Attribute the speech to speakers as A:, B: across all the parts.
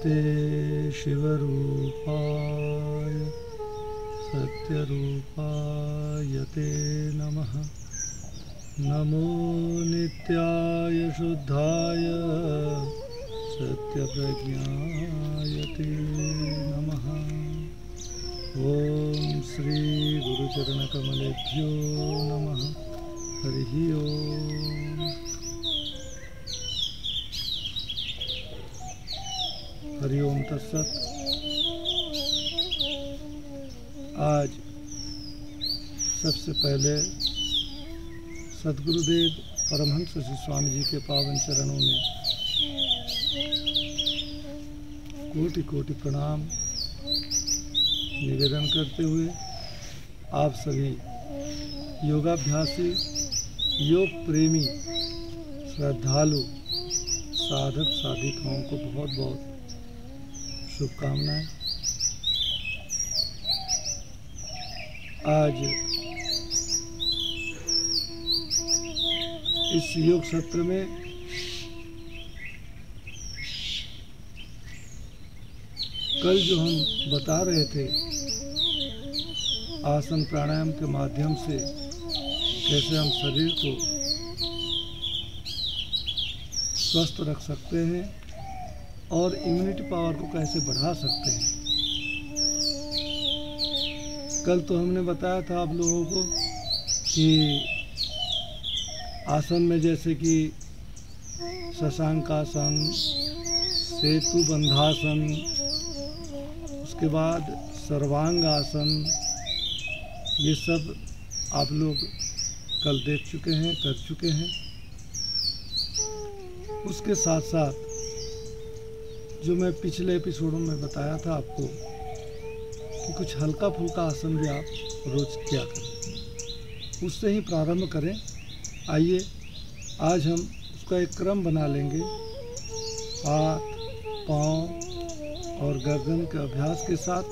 A: नमस्ते शिवरूपाय सत्यरूपाय ते नमः। नमो नित्याय शुद्धाय सत्यप्रज्ञाय ते नमः। ओम श्री गुरुचरणकमलेभ्यो नमः। हरिः ओम। हरि ओम तत्सत। आज सबसे पहले सद्गुरुदेव परमहंस श्री स्वामी जी के पावन चरणों में कोटि कोटि प्रणाम निवेदन करते हुए आप सभी योगाभ्यासी, योग प्रेमी, श्रद्धालु, साधक साधिकाओं को बहुत बहुत शुभकामनाएं। आज इस योग सत्र में कल जो हम बता रहे थे आसन प्राणायाम के माध्यम से कैसे हम शरीर को स्वस्थ रख सकते हैं और इम्यूनिटी पावर को कैसे बढ़ा सकते हैं। कल तो हमने बताया था आप लोगों को कि आसन में जैसे कि शशांकासन, सेतु बंधासन, उसके बाद सर्वांग आसन, ये सब आप लोग कल देख चुके हैं, कर चुके हैं। उसके साथ साथ जो मैं पिछले एपिसोडों में बताया था आपको कि कुछ हल्का फुल्का आसन भी आप रोज किया करें, उससे ही प्रारंभ करें। आइए आज हम उसका एक क्रम बना लेंगे। हाथ, पाँव और गर्दन के अभ्यास के साथ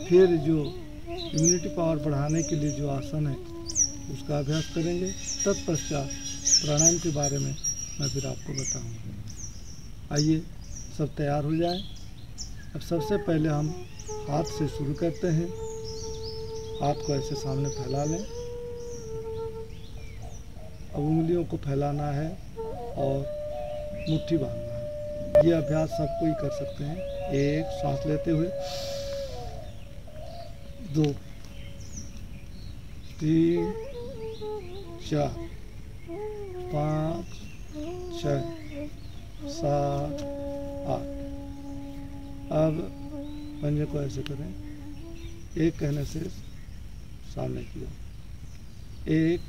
A: फिर जो इम्यूनिटी पावर बढ़ाने के लिए जो आसन है उसका अभ्यास करेंगे। तत्पश्चात प्राणायाम के बारे में मैं फिर आपको बताऊंगा। आइए सब तैयार हो जाएं। अब सबसे पहले हम हाथ से शुरू करते हैं। हाथ को ऐसे सामने फैला लें। अब उंगलियों को फैलाना है और मुट्ठी बांधना है। ये अभ्यास सब कोई कर सकते हैं। एक, सांस लेते हुए, 2, 3, 4, 5, 6, 7, 8। अब पंजे को ऐसे करें, एक कहने से सामने की ओर, 1,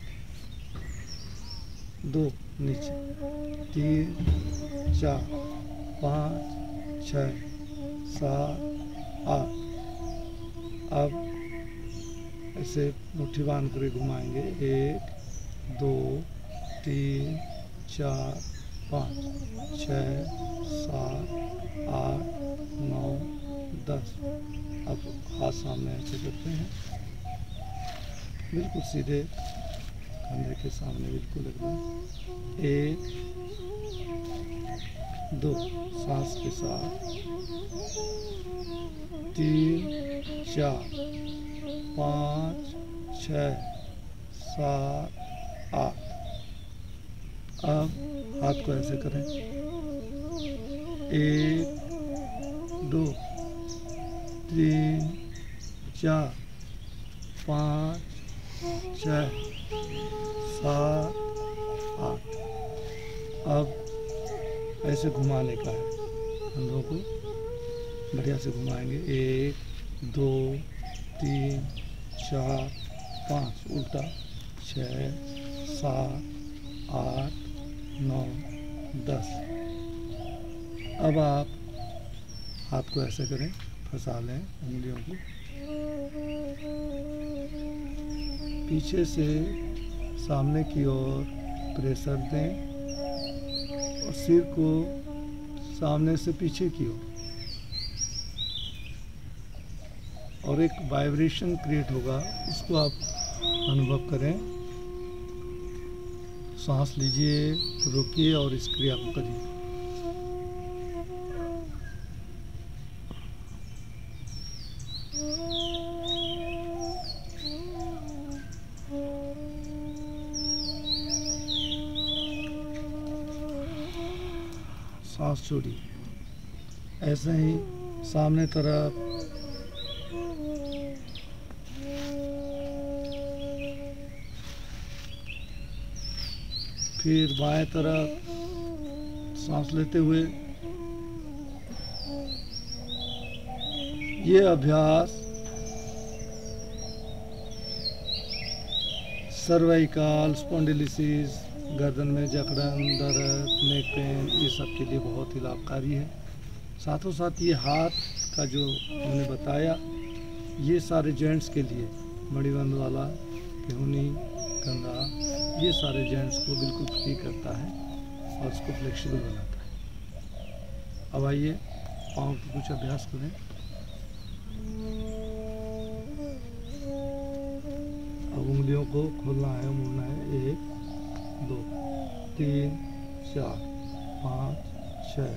A: 2 नीचे, 3, 4, 5, 6, 7, 8। अब ऐसे मुट्ठी बांध कर घुमाएंगे। 1, 2, 3, 4, 5, 6, 7, 8, 9, 10। अब हाथ सामने ऐसे करते हैं, बिल्कुल सीधे कंधे के सामने, बिल्कुल एकदम। 1, 2 सांस के साथ, 3, 4, 5, 6, 7, 8। अब हाथ को ऐसे करें। 1, 2, 3, 4, 5, 6, 7, 8। अब ऐसे घुमाने का है, कंधों को बढ़िया से घुमाएंगे। 1, 2, 3, 4, 5, उल्टा, 6, 7, 8, 9, 10। अब आप हाथ को ऐसे करें, फंसा लें उंगलियों को, पीछे से सामने की ओर प्रेशर दें और सिर को सामने से पीछे की ओर, और एक वाइब्रेशन क्रिएट होगा, उसको आप अनुभव करें। सांस लीजिए, रुकिए और इस क्रिया को करिए। सांस छोड़िए। ऐसे ही सामने तरफ, फिर बाएं तरफ सांस लेते हुए। ये अभ्यास सर्वाइकल स्पॉन्डिलिसिस, गर्दन में जकड़न, दर्द, नेक पेन, ये सब के लिए बहुत ही लाभकारी है। साथों साथ ये हाथ का जो हमने बताया, ये सारे जॉइंट्स के लिए, मणिबंध वाला, केहूनी, कंधा, ये सारे जॉइंट्स को बिल्कुल फ्री करता है और उसको फ्लेक्सिबल बनाता है। अब आइए पाँव की कुछ अभ्यास करें। अब उंगलियों को खोलना है, मुड़ना है। 1 2 3 4 5 6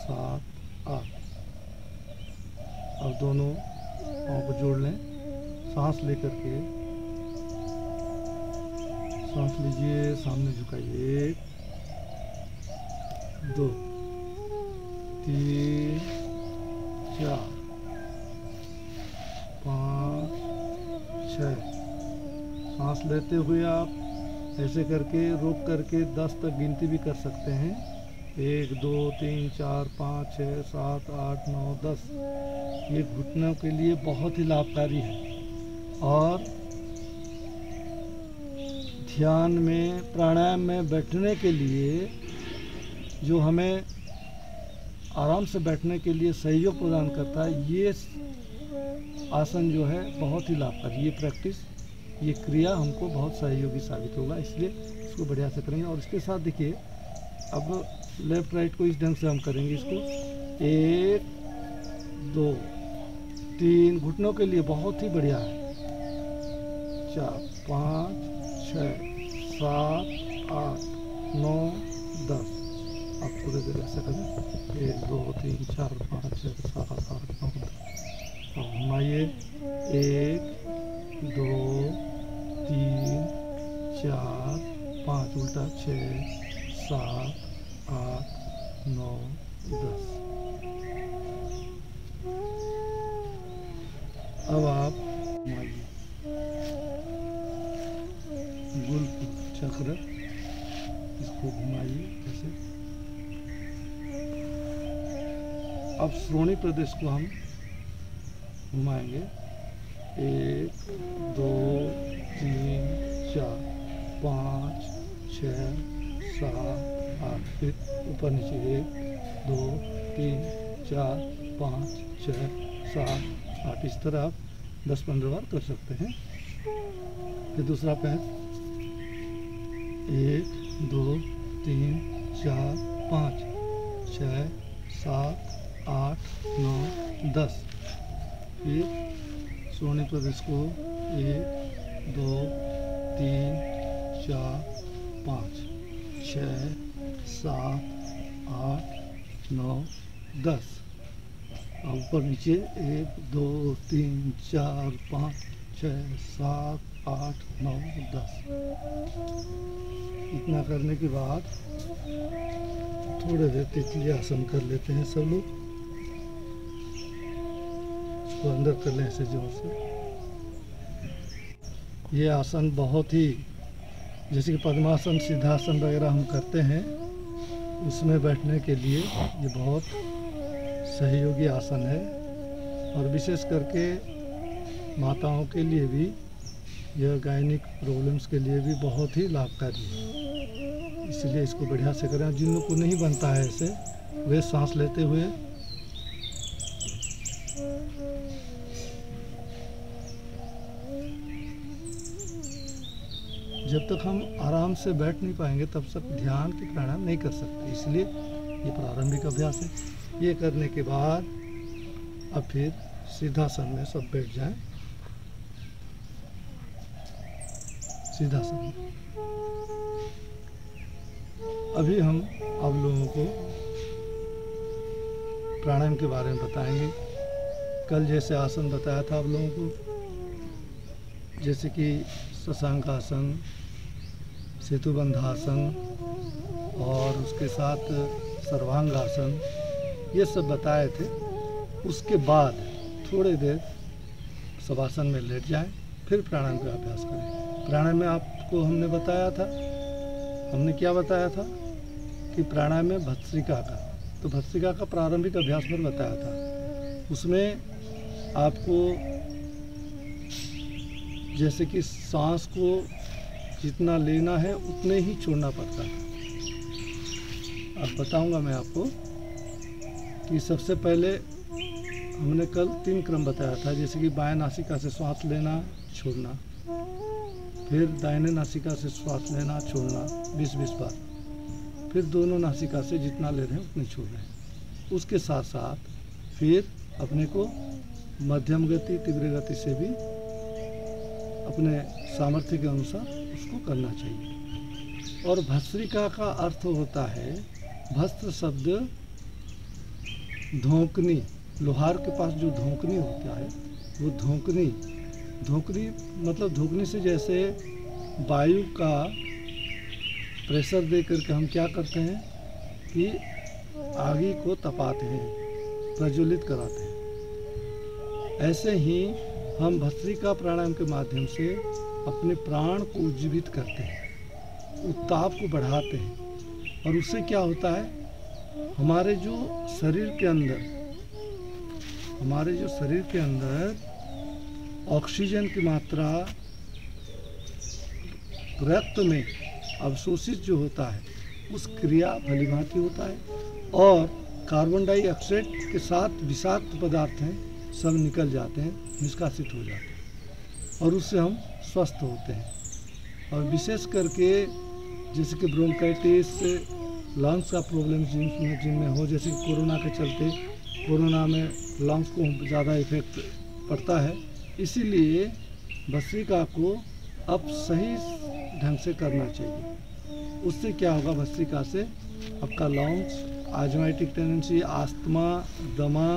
A: 7 8। अब दोनों पाँव को जोड़ लें। सांस लेकर के सांस लीजिए, सामने झुकाइए। 1 2 3 4 5 6। सांस लेते हुए आप ऐसे करके रोक करके 10 तक गिनती भी कर सकते हैं। 1 2 3 4 5 6 7 8 9 10। ये घुटनों के लिए बहुत ही लाभकारी है। और ध्यान में, प्राणायाम में बैठने के लिए, जो हमें आराम से बैठने के लिए सहयोग प्रदान करता है, ये आसन जो है बहुत ही लाभकारी। ये प्रैक्टिस, ये क्रिया हमको बहुत सहयोगी साबित होगा, इसलिए इसको बढ़िया से करेंगे। और इसके साथ देखिए, अब लेफ्ट राइट को इस ढंग से हम करेंगे इसको। 1 2 3, घुटनों के लिए बहुत ही बढ़िया है। 4 5 6 7 8 9 10। आप थोड़ी देर ऐसा करें। 1 2 3 4 5 6 7 8 9 10। अब घुमाइए। 1 2 3 4 5, उल्टा 6 7 8 9 10। अब आप घुमाइए गोल चक्र, इसको घुमाइए ऐसे। अब श्रोणी प्रदेश को हम घुमाएंगे। 1 2 3 4 5 6 7 8। फिर ऊपर नीचे 1 2 3 4 5 6 7 8। इस तरह आप 10-15 बार कर सकते हैं। फिर दूसरा पैर। 1 2 3 4 5 6 7 8 9 10। फिर सोने प्रदेश को 1 2 3 4 5 6 7 8 9 10। और ऊपर नीचे 1 2 3 4 5 6 7 8 9 10। इतना करने के बाद थोड़े देर तितली आसन कर लेते हैं सब लोग। इसको अंदर कर लें ऐसे जोर से। ये आसन बहुत ही, जैसे कि पद्मासन, सिद्धासन वगैरह हम करते हैं, उसमें बैठने के लिए ये बहुत सहयोगी आसन है। और विशेष करके माताओं के लिए भी, यह गायनिक प्रॉब्लम्स के लिए भी बहुत ही लाभकारी है। इसलिए इसको बढ़िया से करें। जिन लोग को नहीं बनता है ऐसे, वे सांस लेते हुए जब तक हम आराम से बैठ नहीं पाएंगे तब तक ध्यान की प्राणायाम नहीं कर सकते। इसलिए ये प्रारंभिक अभ्यास है। ये करने के बाद अब फिर सिद्धासन में सब बैठ जाएं। सिद्धासन में अभी हम आप लोगों को प्राणायाम के बारे में बताएंगे। कल जैसे आसन बताया था आप लोगों को, जैसे कि शशांकासन, सेतुबंधासन, और उसके साथ सर्वांगासन, ये सब बताए थे। उसके बाद थोड़ी देर शवासन में लेट जाएं, फिर प्राणायाम का अभ्यास करें। प्राणायाम में आपको हमने बताया था, हमने क्या बताया था कि प्राणायाम में भस्त्रिका का, तो भस्त्रिका का प्रारंभिक अभ्यास पर बताया था। उसमें आपको जैसे कि सांस को जितना लेना है उतने ही छोड़ना पड़ता है। अब बताऊंगा मैं आपको कि सबसे पहले हमने कल 3 क्रम बताया था, जैसे कि बाएं नासिका से श्वास लेना छोड़ना, फिर दाहिने नासिका से श्वास लेना छोड़ना 20-20 बार, फिर दोनों नासिका से जितना ले रहे हैं उतने छोड़ रहे हैं। उसके साथ साथ फिर अपने को मध्यम गति तीव्र गति से भी अपने सामर्थ्य के अनुसार उसको करना चाहिए। और भस्त्रिका का अर्थ होता है, भस्त्र शब्द धोंकनी, लोहार के पास जो धोंकनी होता है वो धोंकनी मतलब धोंकनी से जैसे वायु का प्रेशर दे करके हम क्या करते हैं कि आगी को तपाते हैं, प्रज्वलित कराते हैं। ऐसे ही हम भस्त्रिका प्राणायाम के माध्यम से अपने प्राण को उज्जीवित करते हैं, उत्ताप को बढ़ाते हैं। और उससे क्या होता है, हमारे जो शरीर के अंदर ऑक्सीजन की मात्रा रक्त में अवशोषित जो होता है उस क्रिया भलीभांति होता है, और कार्बन डाइऑक्साइड के साथ विषाक्त पदार्थ हैं सब निकल जाते हैं, निष्कासित हो जाते हैं, और उससे हम स्वस्थ होते हैं। और विशेष करके जैसे कि ब्रोंकाइटिस, लंग्स का प्रॉब्लम जिनमें हो, जैसे कि कोरोना के चलते कोरोना में लंग्स को ज़्यादा इफेक्ट पड़ता है, इसीलिए भस्त्रिका को अब सही ढंग से करना चाहिए। उससे क्या होगा, भस्त्रिका से आपका लंग्स, आजमाइटिक टेंडेंसी, आस्थमा, दमा,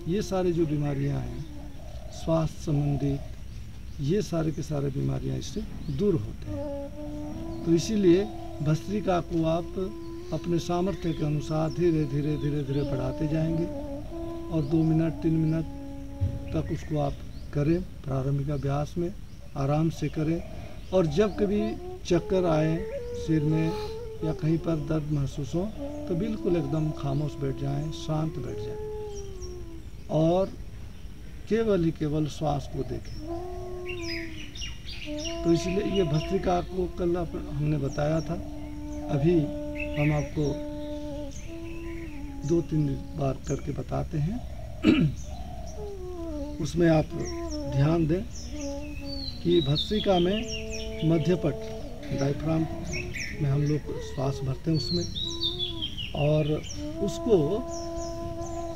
A: ये सारे जो बीमारियां हैं स्वास्थ्य संबंधित, ये सारे के सारे बीमारियां इससे दूर होते हैं। तो इसीलिए भस्त्रिका को आप अपने सामर्थ्य के अनुसार धीरे धीरे बढ़ाते जाएंगे, और 2 मिनट 3 मिनट तक उसको आप करें। प्रारंभिक अभ्यास में आराम से करें, और जब कभी चक्कर आए सिर में या कहीं पर दर्द महसूस हो तो बिल्कुल एकदम खामोश बैठ जाएं, शांत बैठ जाएं, और केवल ही केवल श्वास को देखें। तो इसलिए ये भस्त्रिका को कल हमने बताया था। अभी हम आपको 2-3 बार करके बताते हैं। उसमें आप ध्यान दें कि भस्त्रिका में मध्यपट डायफ्राम में हम लोग श्वास भरते हैं उसमें, और उसको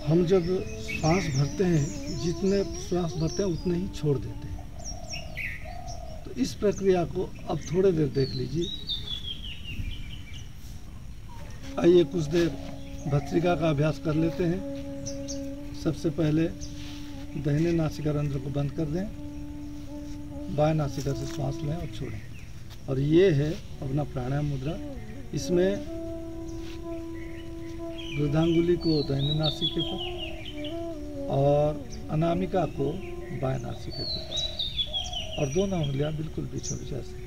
A: हम जब श्वास भरते हैं, जितने श्वास भरते हैं उतने ही छोड़ देते हैं। तो इस प्रक्रिया को अब थोड़ी देर देख लीजिए। आइए कुछ देर भस्त्रिका का अभ्यास कर लेते हैं। सबसे पहले दाहिने नासिका रंध्र को बंद कर दें, बाएं नासिका से श्वास लें और छोड़ें। और ये है अपना प्राणायाम मुद्रा। इसमें वृद्धांगुली को दाहिने नासिके पर और अनामिका को बाएं नासिके पर, और दोनों उंगलियां बिल्कुल बीचों बीच से।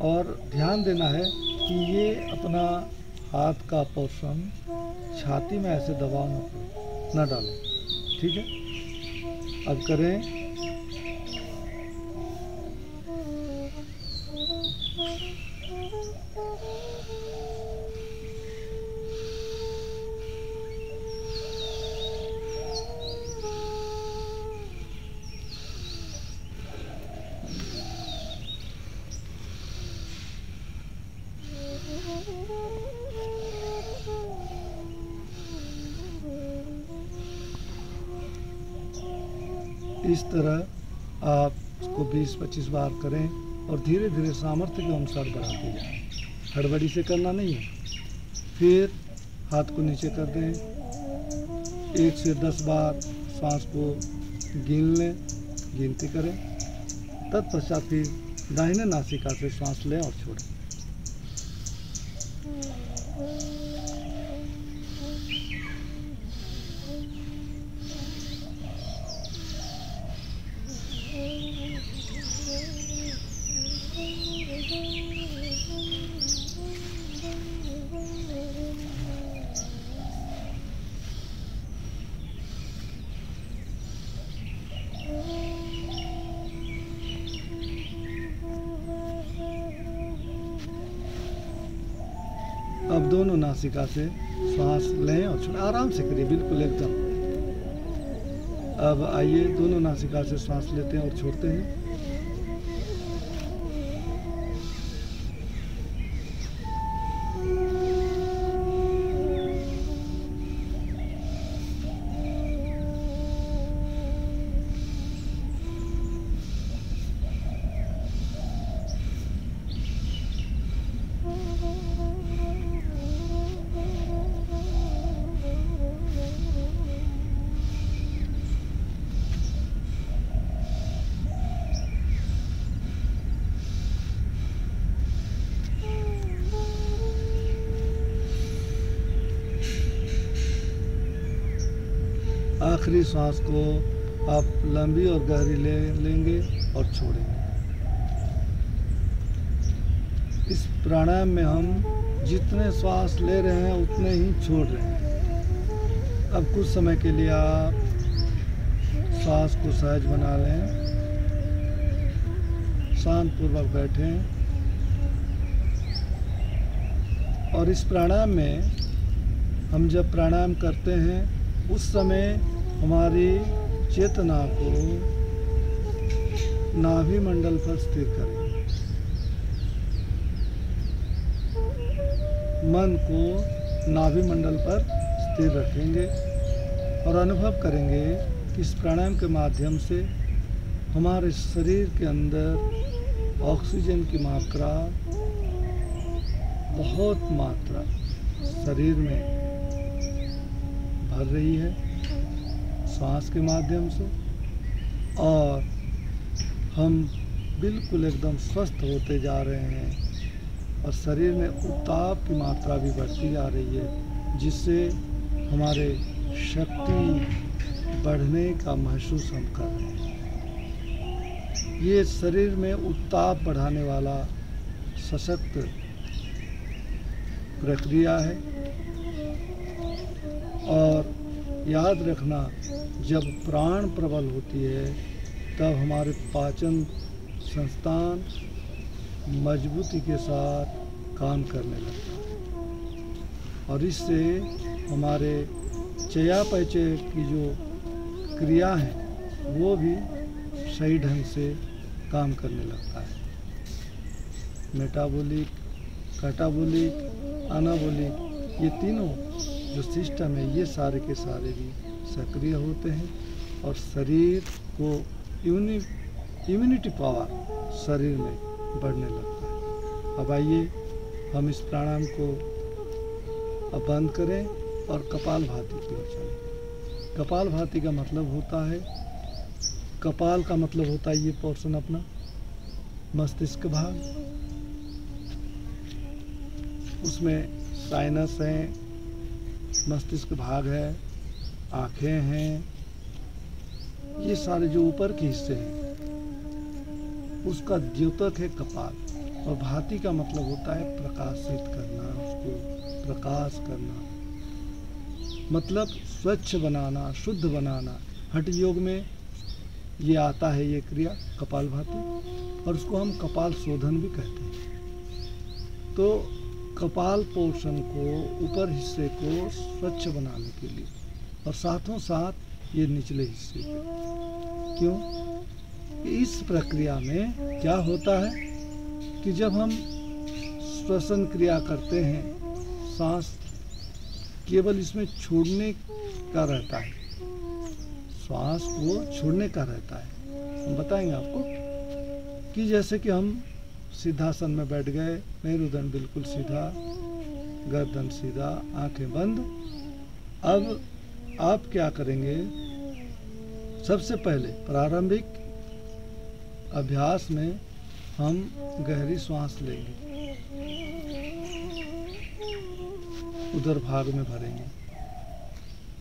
A: और ध्यान देना है कि ये अपना हाथ का पोर्शन छाती में ऐसे दबाव न डालें, ठीक है। अब करें। इस तरह आप इसको 20-25 बार करें, और धीरे धीरे सामर्थ्य के अनुसार बढ़ाते जाएं। हड़बड़ी से करना नहीं है। फिर हाथ को नीचे कर दें, 1 से 10 बार सांस को गिन लें, गिनती करें। तत्पश्चात फिर दाहिने नासिका से श्वास लें और छोड़ें। अब दोनों नासिका से श्वास लें और छोड़ें। आराम से करिए, बिल्कुल एकदम। अब आइए, दोनों नासिका से श्वास लेते हैं और छोड़ते हैं। आखिरी सांस को आप लंबी और गहरी ले लेंगे और छोड़ेंगे। इस प्राणायाम में हम जितने श्वास ले रहे हैं उतने ही छोड़ रहे हैं। अब कुछ समय के लिए आप श्वास को सहज बना लें, शांत पूर्वक बैठें और इस प्राणायाम में हम जब प्राणायाम करते हैं उस समय हमारी चेतना को नाभि मंडल पर स्थिर करें। मन को नाभि मंडल पर स्थिर रखेंगे और अनुभव करेंगे कि इस प्राणायाम के माध्यम से हमारे शरीर के अंदर ऑक्सीजन की मात्रा, बहुत मात्रा शरीर में भर रही है सांस के माध्यम से, और हम बिल्कुल एकदम स्वस्थ होते जा रहे हैं और शरीर में उत्ताप की मात्रा भी बढ़ती जा रही है, जिससे हमारे शक्ति बढ़ने का महसूस हम कर रहे हैं। ये शरीर में उत्ताप बढ़ाने वाला सशक्त प्रक्रिया है। और याद रखना, जब प्राण प्रबल होती है तब हमारे पाचन संस्थान मजबूती के साथ काम करने लगता है और इससे हमारे चयापचय की जो क्रिया है वो भी सही ढंग से काम करने लगता है। मेटाबॉलिक, कैटाबॉलिक, एनाबॉलिक, ये तीनों जो सिस्टम है ये सारे के सारे भी सक्रिय होते हैं और शरीर को इम्यूनिटी पावर शरीर में बढ़ने लगता है। अब आइए हम इस प्राणायाम को अब बंद करें और कपालभाति की ओर चलें। कपालभाति का मतलब होता है, कपाल का मतलब होता है ये पोर्शन अपना मस्तिष्क भाग, उसमें साइनस है, मस्तिष्क भाग है, आँखें हैं, ये सारे जो ऊपर के हिस्से हैं उसका द्योतक है कपाल। और भाति का मतलब होता है प्रकाशित करना, उसको प्रकाश करना, मतलब स्वच्छ बनाना, शुद्ध बनाना। हठ योग में ये आता है ये क्रिया कपालभाति, और उसको हम कपाल शोधन भी कहते हैं। तो कपाल पोर्शन को, ऊपर हिस्से को स्वच्छ बनाने के लिए और साथों साथ ये निचले हिस्से पे। क्यों? इस प्रक्रिया में क्या होता है कि जब हम श्वसन क्रिया करते हैं, सांस केवल इसमें छोड़ने का रहता है, श्वास को छोड़ने का रहता है। हम बताएंगे आपको कि जैसे कि हम सिद्धासन में बैठ गए, मेरुदंड बिल्कुल सीधा, गर्दन सीधा, आंखें बंद। अब आप क्या करेंगे, सबसे पहले प्रारंभिक अभ्यास में हम गहरी सांस लेंगे, उदर भाग में भरेंगे,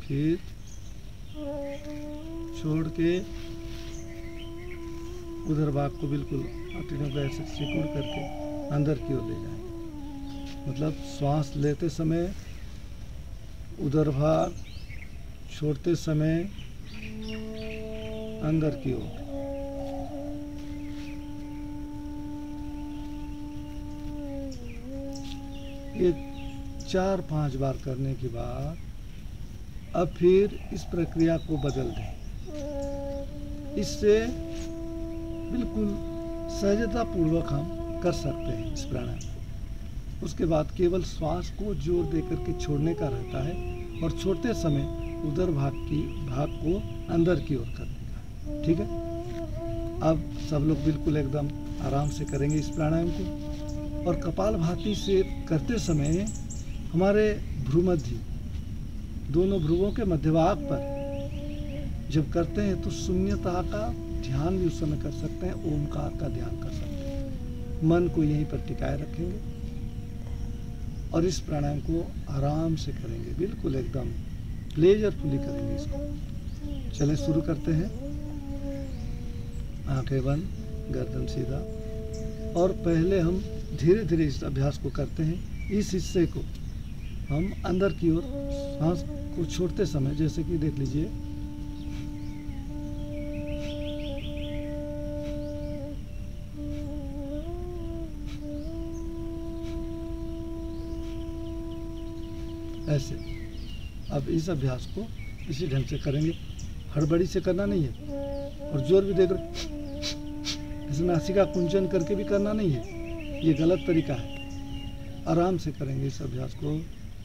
A: फिर छोड़ के उदर भाग को बिल्कुल हथेलियों को ऐसे सिकुड़ करके अंदर की ओर ले जाएंगे। मतलब श्वास लेते समय उदर भाग, छोड़ते समय अंदर की ओर। ये 4-5 बार करने के बाद अब फिर इस प्रक्रिया को बदल दें। इससे बिल्कुल सहजतापूर्वक हम कर सकते हैं इस प्राणायाम को। उसके बाद केवल श्वास को जोर देकर के छोड़ने का रहता है और छोड़ते समय उदर भाग को अंदर की ओर करने का। ठीक है, अब सब लोग बिल्कुल एकदम आराम से करेंगे इस प्राणायाम को। और कपालभाति से करते समय हमारे भ्रूमध्य, दोनों भ्रुवों के मध्य भाग पर जब करते हैं तो शून्यता का ध्यान भी उस समय कर सकते हैं, ओमकार का ध्यान कर सकते हैं। मन को यहीं पर टिकाए रखेंगे और इस प्राणायाम को आराम से करेंगे, बिल्कुल एकदम प्लेजरफुली करेंगे इसको। चलें शुरू करते हैं। आंखें बंद, गर्दन सीधा, और पहले हम धीरे धीरे इस अभ्यास को करते हैं। इस हिस्से को हम अंदर की ओर सांस को छोड़ते समय, जैसे कि देख लीजिए, ऐसे। अब इस अभ्यास को इसी ढंग से करेंगे, हड़बड़ी से करना नहीं है और जोर भी देकर इसमें नासिका कुंचन करके भी करना नहीं है, ये गलत तरीका है। आराम से करेंगे इस अभ्यास को।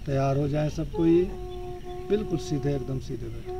A: तैयार हो जाए सब कोई, बिल्कुल सीधे, एकदम सीधे बैठे।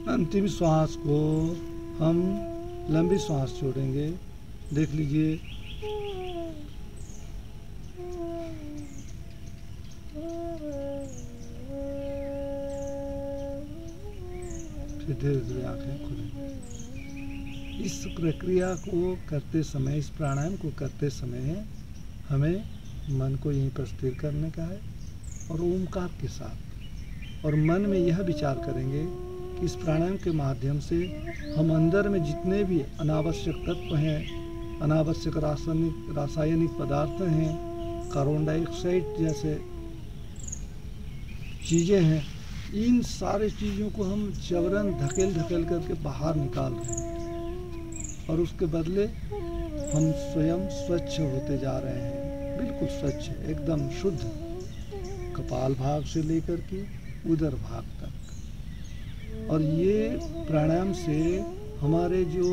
A: अंतिम श्वास को हम लंबी श्वास छोड़ेंगे। देख लीजिए, फिर धीरे धीरे आंखें खुलेंगी। इस प्रक्रिया को करते समय, इस प्राणायाम को करते समय हमें मन को यहीं पर स्थिर करने का है और ओमकार के साथ, और मन में यह विचार करेंगे कि इस प्राणायाम के माध्यम से हम अंदर में जितने भी अनावश्यक तत्व हैं, अनावश्यक रासायनिक पदार्थ हैं, कार्बन डाइऑक्साइड जैसे चीज़ें हैं, इन सारी चीज़ों को हम जबरन धकेल करके बाहर निकाल रहे हैं और उसके बदले हम स्वयं स्वच्छ होते जा रहे हैं, बिल्कुल स्वच्छ, एकदम शुद्ध, कपाल भाग से लेकर के उदर भाग तक। और ये प्राणायाम से हमारे जो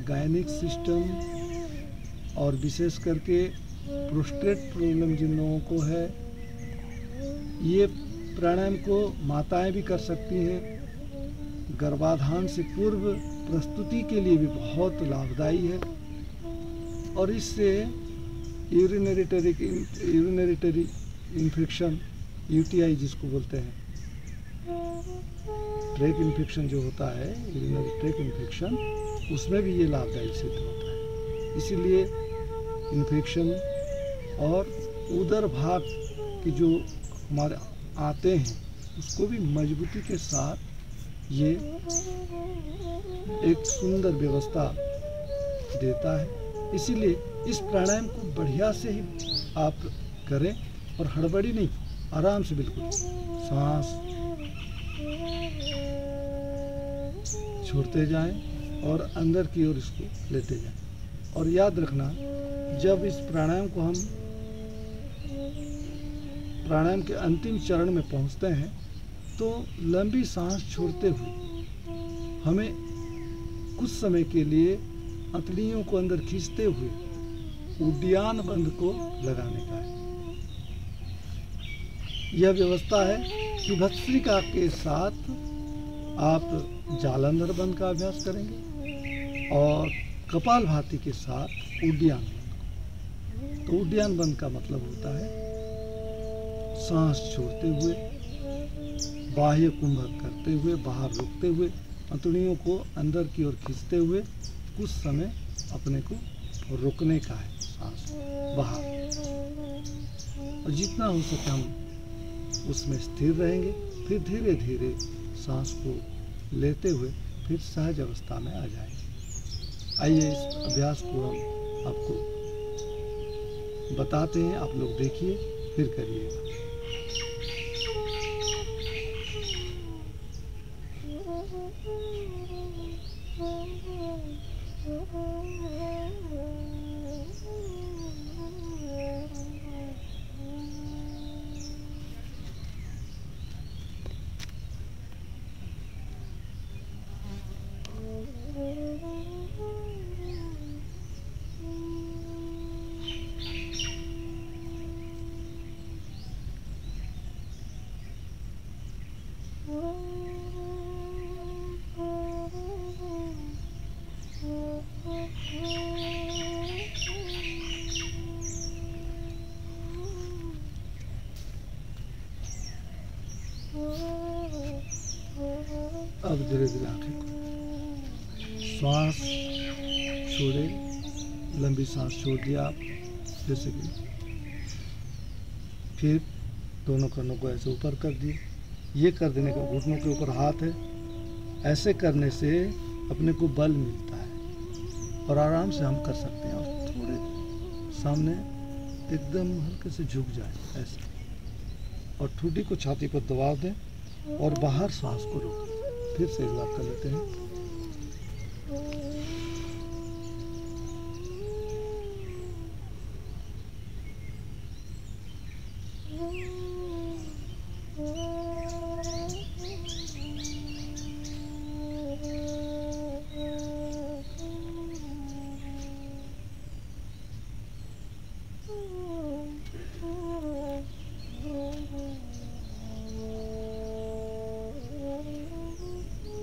A: गायनिक सिस्टम और विशेष करके प्रोस्टेट प्रॉब्लम जिन लोगों को है, ये प्राणायाम को माताएं भी कर सकती हैं। गर्भाधान से पूर्व प्रस्तुति के लिए भी बहुत लाभदायी है और इससे यूरिनरी इन्फेक्शन, यूटीआई जिसको बोलते हैं, ट्रैक इन्फेक्शन जो होता है, यूरिनरी ट्रैक इन्फेक्शन, उसमें भी ये लाभदायी सिद्ध होता है। इसीलिए इन्फेक्शन और उदर भाग की जो हमारे आते हैं उसको भी मजबूती के साथ ये एक सुंदर व्यवस्था देता है। इसीलिए इस प्राणायाम को बढ़िया से ही आप करें और हड़बड़ी नहीं, आराम से बिल्कुल सांस छोड़ते जाएं और अंदर की ओर इसको लेते जाएं। और याद रखना, जब इस प्राणायाम को हम प्राणायाम के अंतिम चरण में पहुंचते हैं तो लंबी सांस छोड़ते हुए हमें कुछ समय के लिए अंतड़ियों को अंदर खींचते हुए उड्डयन बंद को लगाने का है। यह व्यवस्था है कि भस्त्रिका के साथ आप जालंधर बंद का अभ्यास करेंगे और कपालभाति के साथ उड्डयन बंद। तो उड्डयन बंद का मतलब होता है सांस छोड़ते हुए, बाह्य कुंभक करते हुए, बाहर रोकते हुए, अंतड़ियों को अंदर की ओर खींचते हुए कुछ समय अपने को रोकने का है, सांस बाहर, और जितना हो सके हम उसमें स्थिर रहेंगे। फिर धीरे धीरे सांस को लेते हुए फिर सहज अवस्था में आ जाएंगे। आइए इस अभ्यास को हम आपको बताते हैं, आप लोग देखिए फिर करिएगा। अब धीरे धीरे आंखें खोलें, श्वास छोड़े, लंबी सांस छोड़ दिया आप, जैसे कि फिर दोनों कानों को ऐसे ऊपर कर दिए। ये कर देने का, घुटनों के ऊपर हाथ है, ऐसे करने से अपने को बल मिलता है और आराम से हम कर सकते हैं। और थोड़े सामने एकदम हल्के से झुक जाए ऐसे, और ठुड्डी को छाती पर दबा दें और बाहर सांस को रोकें। फिर से एक बार कर लेते हैं।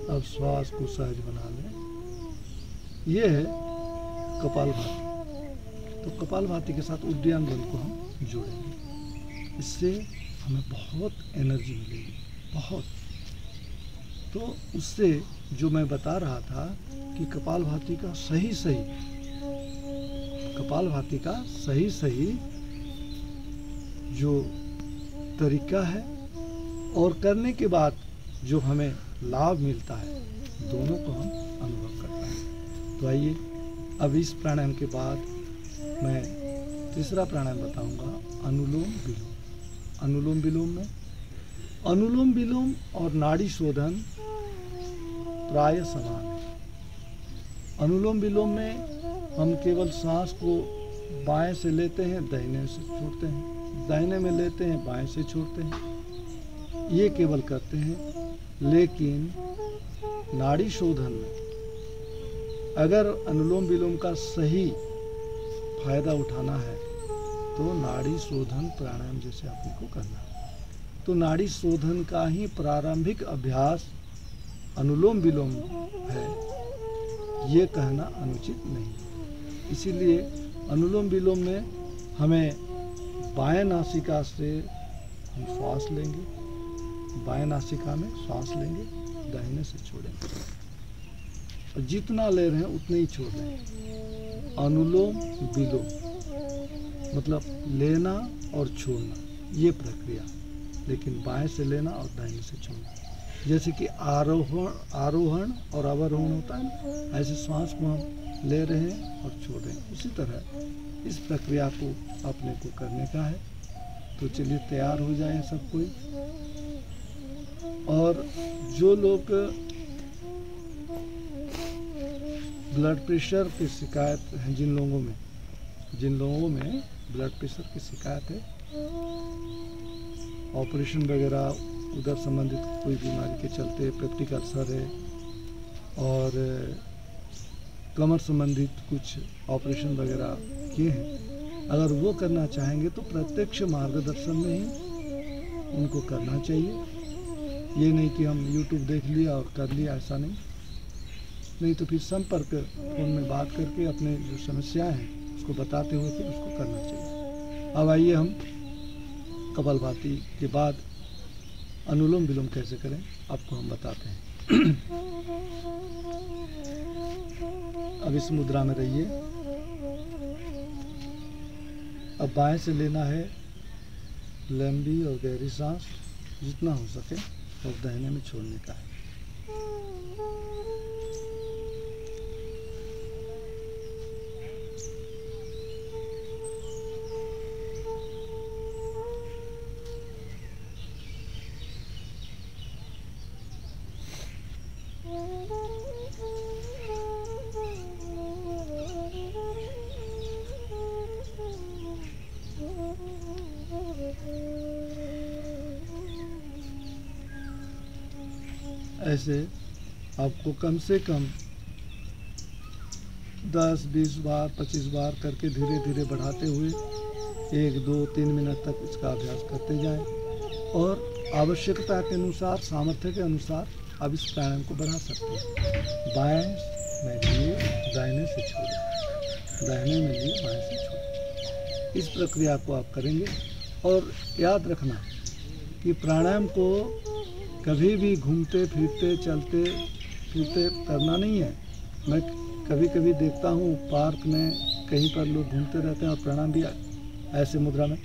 A: अब श्वास को सहज बना लें। ये है कपालभाति। तो कपालभाति के साथ उद्यान बल को हम जोड़ेंगे, इससे हमें बहुत एनर्जी मिलेगी, बहुत। तो उससे जो मैं बता रहा था कि कपालभाति का सही जो तरीका है और करने के बाद जो हमें लाभ मिलता है, दोनों को हम अनुभव करते हैं। तो आइए अब इस प्राणायाम के बाद मैं तीसरा प्राणायाम बताऊंगा, अनुलोम विलोम। अनुलोम विलोम और नाड़ी शोधन प्राय समान है। अनुलोम विलोम में हम केवल सांस को बाएं से लेते हैं, दाहिने से छोड़ते हैं, दाहिने में लेते हैं, बाएं से छोड़ते हैं, ये केवल करते हैं। लेकिन नाड़ी शोधन में अगर अनुलोम विलोम का सही फायदा उठाना है तो नाड़ी शोधन प्राणायाम जैसे अपने को करना है। तो नाड़ी शोधन का ही प्रारंभिक अभ्यास अनुलोम विलोम है, ये कहना अनुचित नहीं। इसीलिए अनुलोम विलोम में हमें बाएं नासिका से हम श्वास लेंगे, बाएं नासिका में श्वास लेंगे, दाहिने से छोड़ेंगे, और जितना ले रहे हैं उतने ही छोड़ रहे हैं। अनुलोम विलोम मतलब लेना और छोड़ना, ये प्रक्रिया, लेकिन बाएं से लेना और दाहिने से छोड़ना। जैसे कि आरोहण और अवरोहण होता है ना, ऐसे श्वास को हम ले रहे हैं और छोड़ रहे हैं। उसी तरह इस प्रक्रिया को अपने को करने का है। तो चलिए तैयार हो जाएं सब कोई। और जो लोग ब्लड प्रेशर की शिकायत है, जिन लोगों में ब्लड प्रेशर की शिकायत है, ऑपरेशन वगैरह उधर संबंधित कोई बीमारी के चलते, पेप्टिक अल्सर है और कमर संबंधित कुछ ऑपरेशन वगैरह किए हैं, अगर वो करना चाहेंगे तो प्रत्यक्ष मार्गदर्शन में ही उनको करना चाहिए। ये नहीं कि हम YouTube देख लिया और कर लिया, ऐसा नहीं तो फिर संपर्क फोन में बात करके अपने जो समस्याएं हैं उसको बताते हुए फिर उसको करना चाहिए। अब आइए हम कपालभाति के बाद अनुलोम विलोम कैसे करें आपको हम बताते हैं। अब इस मुद्रा में रहिए। अब बाएं से लेना है लंबी और गहरी सांस, जितना हो सके, और दाहिने में छोड़ने का है। ऐसे आपको कम से कम 10, 20 बार, 25 बार करके धीरे धीरे बढ़ाते हुए 1, 2, 3 मिनट तक इसका अभ्यास करते जाएं। और आवश्यकता के अनुसार, सामर्थ्य के अनुसार आप इस प्राणायाम को बढ़ा सकते हैं। बाएं में लिए दाहिने से छोड़ें, दाहिने में लिए बाएं से छोड़ें। इस प्रक्रिया को आप करेंगे। और याद रखना कि प्राणायाम को कभी भी घूमते फिरते, चलते फिरते करना नहीं है। मैं कभी कभी देखता हूँ पार्क में कहीं पर लोग घूमते रहते हैं और प्राणायाम भी ऐसे मुद्रा में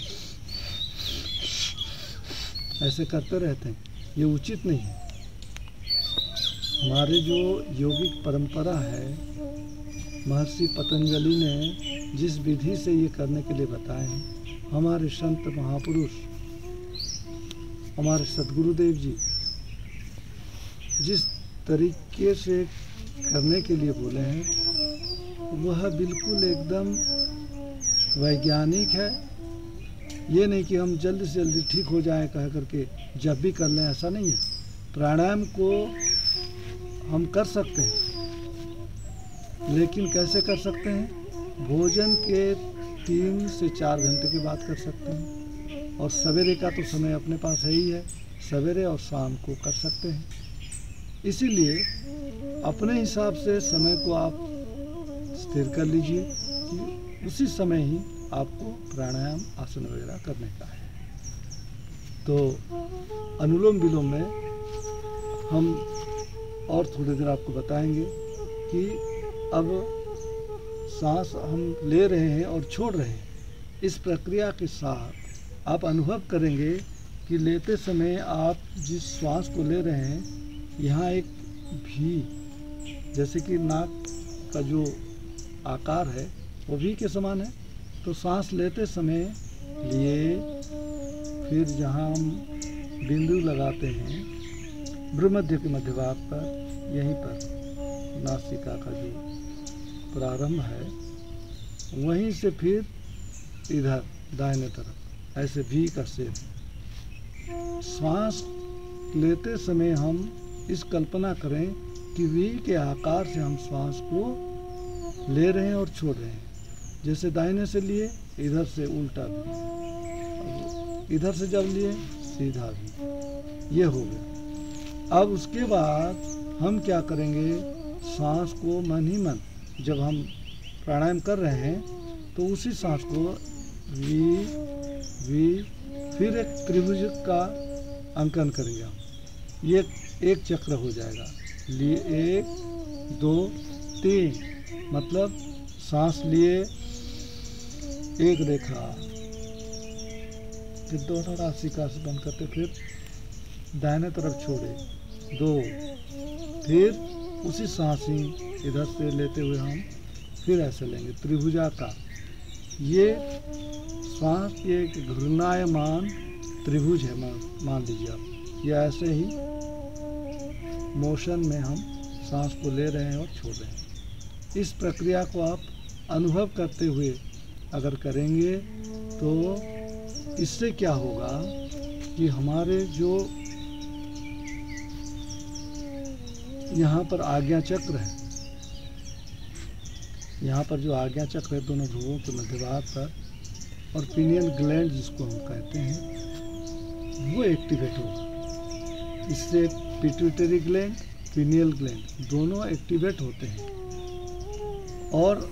A: ऐसे करते रहते हैं। ये उचित नहीं है। हमारे जो यौगिक परंपरा है, महर्षि पतंजलि ने जिस विधि से ये करने के लिए बताए हैं, हमारे संत महापुरुष, हमारे सद्गुरुदेव जी जिस तरीके से करने के लिए बोले हैं, वह बिल्कुल एकदम वैज्ञानिक है। ये नहीं कि हम जल्दी से जल्दी ठीक हो जाएं कह करके जब भी कर लें, ऐसा नहीं है। प्राणायाम को हम कर सकते हैं, लेकिन कैसे कर सकते हैं? भोजन के 3 से 4 घंटे के बाद कर सकते हैं। और सवेरे का तो समय अपने पास है ही है, सवेरे और शाम को कर सकते हैं। इसीलिए अपने हिसाब से समय को आप स्थिर कर लीजिए कि उसी समय ही आपको प्राणायाम, आसन वगैरह करने का है। तो अनुलोम विलोम में हम और थोड़ी देर आपको बताएंगे कि अब सांस हम ले रहे हैं और छोड़ रहे हैं। इस प्रक्रिया के साथ आप अनुभव करेंगे कि लेते समय आप जिस श्वास को ले रहे हैं, यहाँ एक भी, जैसे कि नाक का जो आकार है वो भी के समान है। तो सांस लेते समय लिए, फिर जहाँ हम बिंदु लगाते हैं भ्रूमध्य के मध्य भाग पर, यहीं पर नासिका का जो प्रारंभ है, वहीं से फिर इधर दाहिने तरफ ऐसे भी का शेप। श्वास लेते समय हम इस कल्पना करें कि वी के आकार से हम श्वास को ले रहे हैं और छोड़ रहे हैं। जैसे दाहिने से लिए, इधर से उल्टा भी, इधर से जब लिए सीधा भी, ये हो गया। अब उसके बाद हम क्या करेंगे? सांस को मन ही मन, जब हम प्राणायाम कर रहे हैं तो उसी सांस को वी फिर एक त्रिभुज का अंकन करेंगे हम। ये एक चक्र हो जाएगा। लिए 1, 2, 3, मतलब सांस लिए एक रेखा, फिर दोनों नासिका से बंद करते, फिर दाहिने तरफ छोड़े 2, फिर उसी सांस ही इधर से लेते हुए हम फिर ऐसे लेंगे त्रिभुजाकार। ये श्वास एक घूर्णायमान त्रिभुज है, मान लीजिए आप। ये ऐसे ही मोशन में हम सांस को ले रहे हैं और छोड़ रहे हैं। इस प्रक्रिया को आप अनुभव करते हुए अगर करेंगे तो इससे क्या होगा कि हमारे जो यहाँ पर आज्ञा चक्र है, यहाँ पर जो आज्ञा चक्र है दोनों भ्रुवों के मध्यभाग पर, और पीनियल ग्लैंड जिसको हम कहते हैं, वो एक्टिवेट होगा। इससे पिट्यूटरी ग्लैंड, पीनियल ग्लैंड दोनों एक्टिवेट होते हैं। और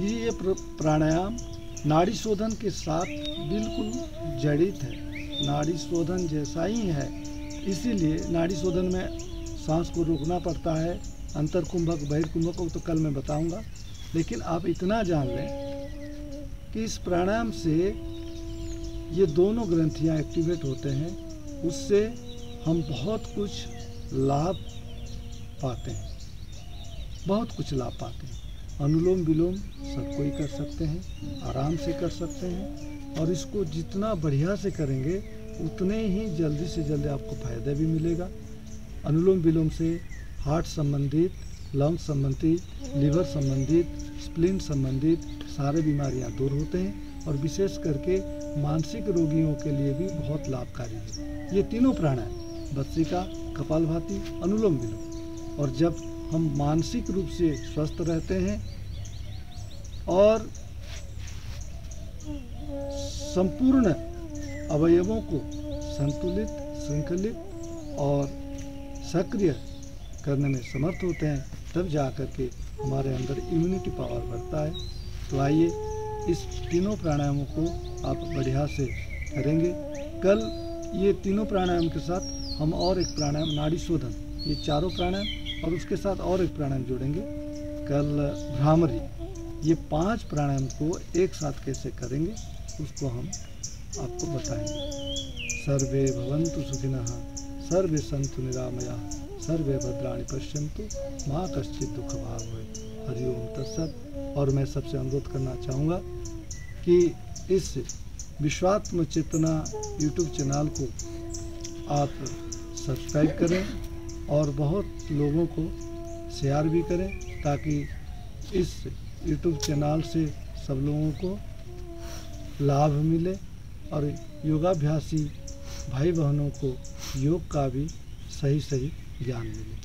A: ये प्राणायाम नाड़ी शोधन के साथ बिल्कुल जड़ित है, नाड़ी शोधन जैसा ही है। इसीलिए नाड़ी शोधन में सांस को रोकना पड़ता है अंतर कुंभक बहिर्कुंभक को तो कल मैं बताऊंगा, लेकिन आप इतना जान लें कि इस प्राणायाम से ये दोनों ग्रंथियां एक्टिवेट होते हैं, उससे हम बहुत कुछ लाभ पाते हैं, बहुत कुछ लाभ पाते हैं। अनुलोम विलोम सब कोई कर सकते हैं, आराम से कर सकते हैं, और इसको जितना बढ़िया से करेंगे उतने ही जल्दी से जल्दी आपको फायदा भी मिलेगा। अनुलोम विलोम से हार्ट संबंधित, लंग संबंधित, लिवर संबंधित, स्प्लीन संबंधित सारे बीमारियां दूर होते हैं, और विशेष करके मानसिक रोगियों के लिए भी बहुत लाभकारी है। ये तीनों प्राणायाम भस्त्रिका, कपालभाति, अनुलोम विलोम, और जब हम मानसिक रूप से स्वस्थ रहते हैं और संपूर्ण अवयवों को संतुलित, श्रृंखलित और सक्रिय करने में समर्थ होते हैं, तब जा कर के हमारे अंदर इम्यूनिटी पावर बढ़ता है। तो आइए इस तीनों प्राणायामों को आप बढ़िया से करेंगे। कल ये तीनों प्राणायाम के साथ हम और एक प्राणायाम नाड़ी शोधन, ये चारों प्राणायाम और उसके साथ और एक प्राणायाम जोड़ेंगे कल, भ्रामरी। ये 5 प्राणायाम को एक साथ कैसे करेंगे उसको हम आपको बताएंगे। सर्वे भवन्तु सुखिनः, सर्वे सन्तु निरामयाः, सर्वे भद्राणि पश्यन्तु, मा कश्चित् दुःख भाग् भवेत्। हरि ओम तत्सत। और मैं सबसे अनुरोध करना चाहूँगा कि इस विश्वात्म चेतना यूट्यूब चैनल को आप सब्सक्राइब करें और बहुत लोगों को शेयर भी करें, ताकि इस यूट्यूब चैनल से सब लोगों को लाभ मिले और योगाभ्यासी भाई बहनों को योग का भी सही ज्ञान मिले।